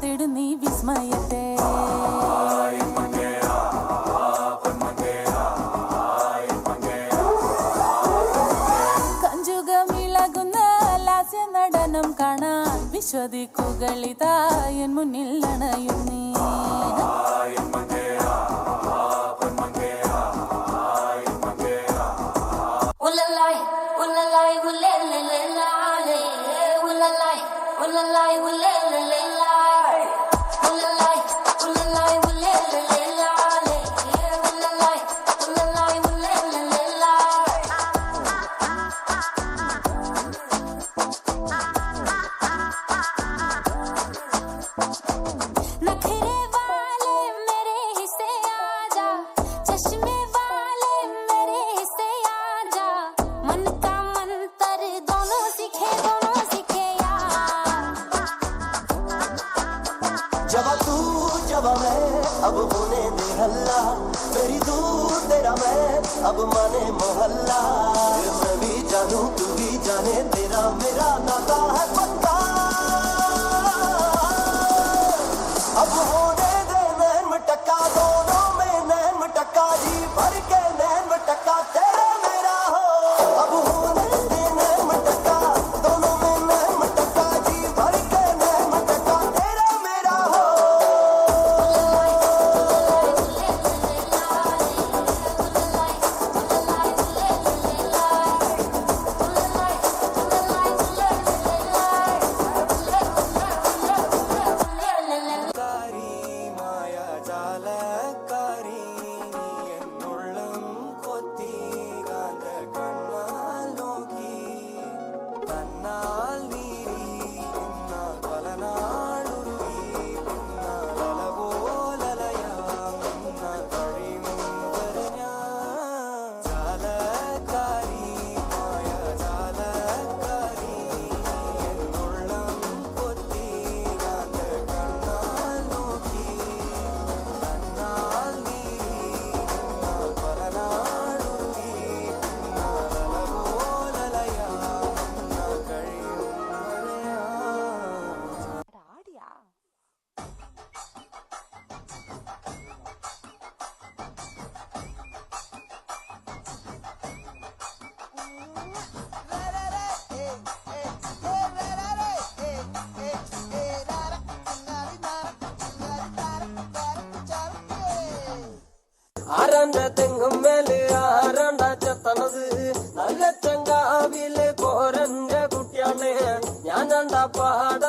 കാത്തിടും നീ വിസ്മയത്തെ. കഞ്ചുകമിളകുന്ന ലാസ്യ നടനം കാണാൻ വിശ്വദിക്കുകളിതാ എൻ മുന്നിൽ അണയും നീ. जब मैं अब होने दे हल्ला, मेरी दूर तेरा मैं अब माने मोहल्ला. मैं भी जानूं तू भी जाने, तेरा मेरा नाता है पक्का. अब होने दे नैन में टक्का, दोनों में नैन में टक्का, जी भर के नैन में टक्का तेरा मेरा हो. अब होने दे नैन में टक्का, दोनों में नैन में टक्का, जी भर के नैन में टक्का तेरा मेरा हो. ആരാന്റെ തെങ്ങും മേല് ആരാണ്ടാ ചെത്തണത്, നല്ല ചങ്കാവിലെ കോരന്റെ കുട്ടിയാണ് ഞാനെന്താ പാട